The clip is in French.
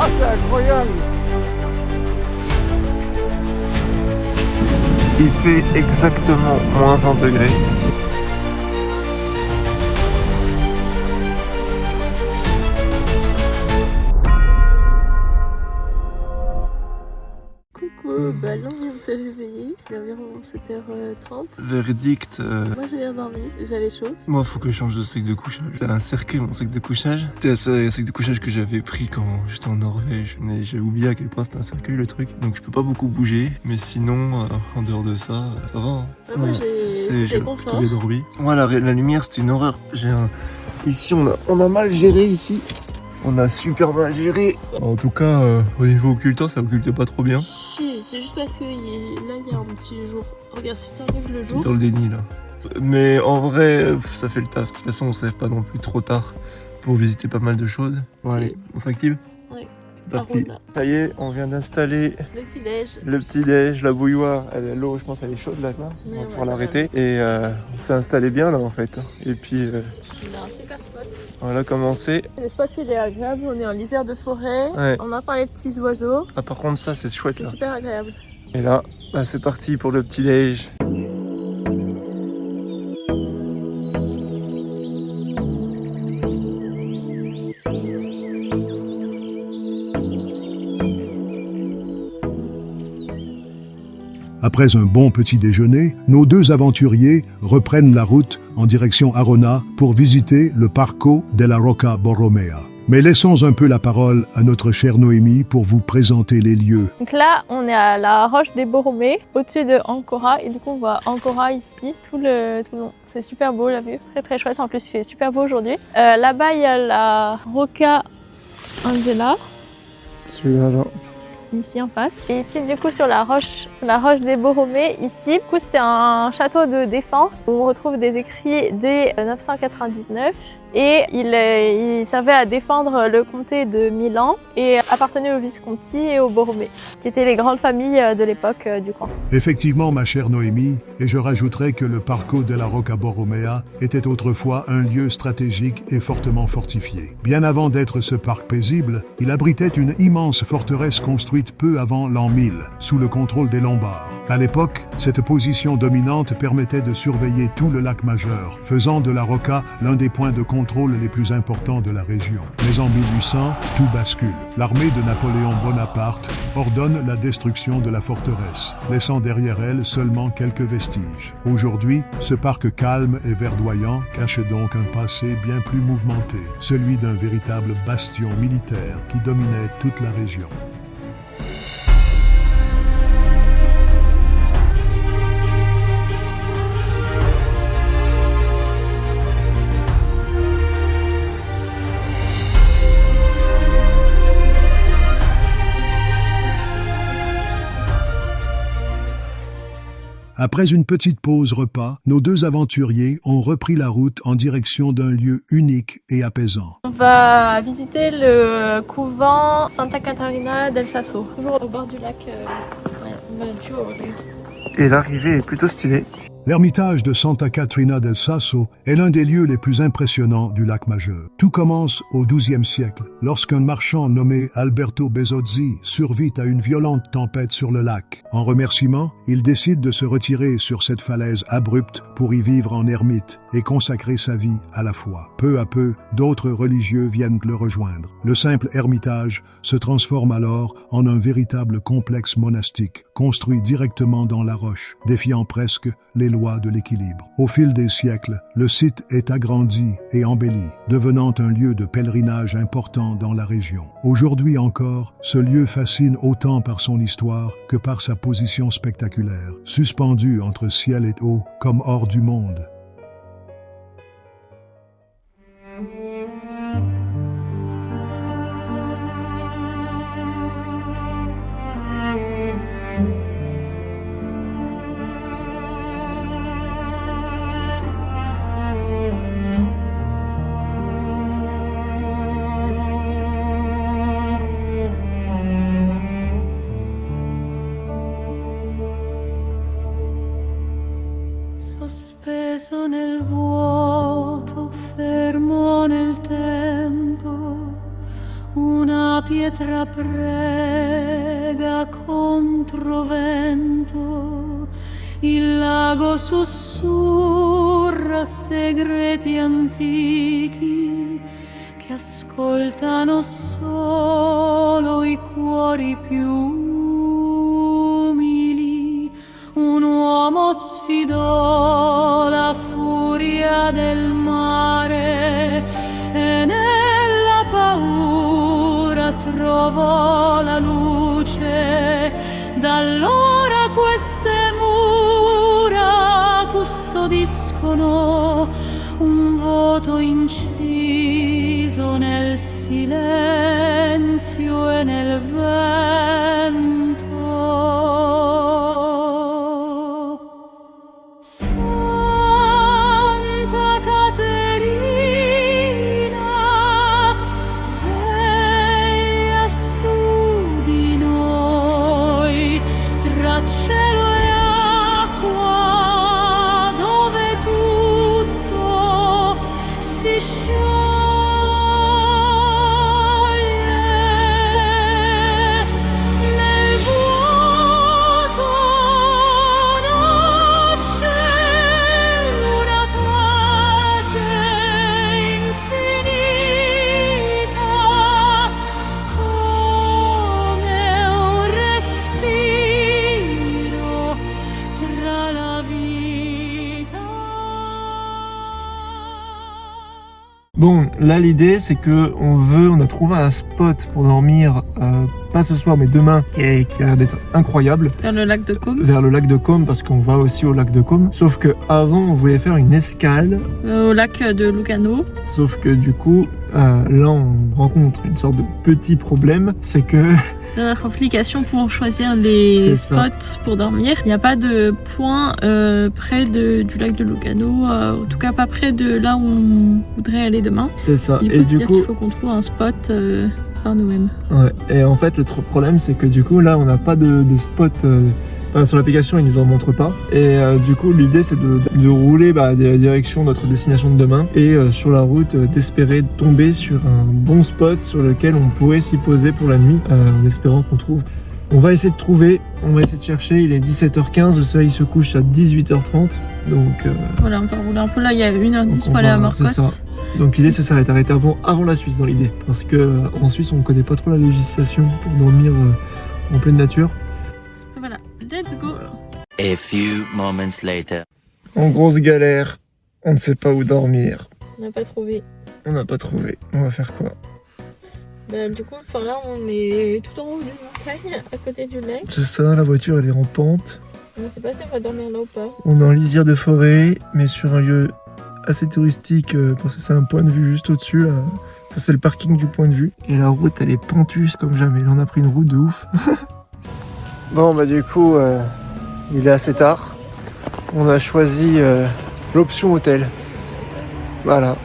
Ah, c'est incroyable! Il fait exactement moins 1 degré. Coucou, bah là on vient de se réveiller, il est environ 7h30. Verdict. Moi j'ai bien dormi, j'avais chaud. Moi, faut que je change de sac de couchage. J'ai un cercueil, mon sac de couchage. C'était un sac de couchage que j'avais pris quand j'étais en Norvège. Mais j'ai oublié à quel point c'était un cercueil le truc. Donc je peux pas beaucoup bouger. Mais sinon, en dehors de ça, ça va. Hein. Moi c'était confort. J'ai dormi. Voilà, la lumière c'est une horreur. Ici, on a mal géré ici. On a super mal géré. En tout cas, au niveau occultant, ça occulte pas trop bien. Si, c'est juste parce que là il y a un petit jour. Regarde, si t'enlèves le jour. Dans le déni là. Mais en vrai, ça fait le taf. De toute façon, on se lève pas non plus trop tard pour visiter pas mal de choses. Bon, allez, on s'active? Oui. C'est parti. Ça y est, on vient d'installer Le petit-déj. le petit-déj, la bouilloire. L'eau, je pense, elle est chaude là. On va pouvoir l'arrêter. Et on s'est installé bien là en fait. Et puis, On a un super spot. on a commencé. Le spot il est agréable, on est en lisière de forêt. Ouais. On entend les petits oiseaux. Ah, par contre, ça, c'est chouette C'est là. super agréable. Et là, bah, c'est parti pour le petit-déj. Après un bon petit déjeuner, nos deux aventuriers reprennent la route en direction Arona pour visiter le Parco della Rocca Borromea. Mais laissons un peu la parole à notre chère Noémie pour vous présenter les lieux. Donc là, on est à la roche des Borromées, au-dessus de Ancora. Et du coup, on voit Ancora ici, tout le long. C'est super beau, la vue. Très très chouette. En plus, il fait super beau aujourd'hui. Là-bas, il y a la Rocca Angela. Celui-là, là. Ici en face. Et ici, du coup, sur la roche des Borromées, ici, du coup, c'était un château de défense où on retrouve des écrits dès 999. Et il servait à défendre le comté de Milan et appartenait aux Visconti et aux Borromée, qui étaient les grandes familles de l'époque du coin. Effectivement, ma chère Noémie, et je rajouterai que le Parco della Rocca Borromea était autrefois un lieu stratégique et fortement fortifié. Bien avant d'être ce parc paisible, il abritait une immense forteresse construite peu avant l'an 1000, sous le contrôle des Lombards. À l'époque, cette position dominante permettait de surveiller tout le lac majeur, faisant de la Rocca l'un des points de contrôle les plus importants de la région. Mais en 1800, tout bascule. L'armée de Napoléon Bonaparte ordonne la destruction de la forteresse, laissant derrière elle seulement quelques vestiges. Aujourd'hui, ce parc calme et verdoyant cache donc un passé bien plus mouvementé, celui d'un véritable bastion militaire qui dominait toute la région. Après une petite pause repas, nos deux aventuriers ont repris la route en direction d'un lieu unique et apaisant. On va visiter le couvent Santa Caterina del Sasso, toujours au bord du lac Maggiore. Et l'arrivée est plutôt stylée. L'ermitage de Santa Caterina del Sasso est l'un des lieux les plus impressionnants du lac Majeur. Tout commence au XIIe siècle, lorsqu'un marchand nommé Alberto Bezozzi survit à une violente tempête sur le lac. En remerciement, il décide de se retirer sur cette falaise abrupte pour y vivre en ermite et consacrer sa vie à la foi. Peu à peu, d'autres religieux viennent le rejoindre. Le simple ermitage se transforme alors en un véritable complexe monastique, construit directement dans la roche, défiant presque les lois de l'équilibre. Au fil des siècles, le site est agrandi et embelli, devenant un lieu de pèlerinage important dans la région. Aujourd'hui encore, ce lieu fascine autant par son histoire que par sa position spectaculaire, suspendu entre ciel et eau comme hors du monde. Sospeso pietra prega contro vento, il lago sussurra segreti antichi che ascoltano solo i cuori più umili. Un uomo sfidò la furia del mare e nella paura trovò la luce. Da allora queste mura custodiscono un voto inciso nel silenzio e nel vento. Santa Caterina, veglia su di noi, tra cielo e acqua, dove tutto si scioglie. Nel vuoto nasce una pace infinita, come un respiro tra la vita. Bon, là l'idée c'est que on a trouvé un spot pour dormir, pas ce soir mais demain, qui a l'air d'être incroyable, Vers le lac de Côme. vers le lac de Côme, parce qu'on va aussi au lac de Côme. Sauf que avant on voulait faire une escale, Au lac de Lugano. sauf que du coup là on rencontre une sorte de petit problème, c'est que Dernière complication pour choisir les C'est ça. spots pour dormir. Il n'y a pas de point près du lac de Lugano, en tout cas pas près de là où on voudrait aller demain. c'est ça. Du coup, Et du c'est-à-dire coup, qu'il faut qu'on trouve un spot par nous-mêmes. ouais. Et en fait le problème c'est que du coup là on n'a pas de spot. Enfin, sur l'application, ils nous en montrent pas. Et du coup, l'idée, c'est de rouler direction notre destination de demain. Et sur la route, d'espérer tomber sur un bon spot sur lequel on pourrait s'y poser pour la nuit, en espérant qu'on trouve. On va essayer de trouver, on va essayer de chercher. Il est 17h15, le soleil se couche à 18h30. Donc, Voilà, on va rouler un peu là, il y a 1h10 donc pour aller à c'est ça. Morcotte. Donc l'idée, c'est ça, d'être arrêté avant la Suisse dans l'idée. Parce que en Suisse, on connaît pas trop la législation pour dormir en pleine nature. Voilà, let's go. A few moments later. En grosse galère, on ne sait pas où dormir. On n'a pas trouvé. On n'a pas trouvé. On va faire quoi? Bah, du coup, enfin, là, on est tout en haut d'une montagne, à côté du lac. C'est ça, la voiture elle est en pente. On ne sait pas si on va dormir là ou pas. On est en lisière de forêt, mais sur un lieu assez touristique parce que c'est un point de vue juste au-dessus. Là. Ça c'est le parking du point de vue. Et la route elle est pentue comme jamais. Là on a pris une route de ouf. Bon bah du coup il est assez tard. On a choisi l'option hôtel. Voilà.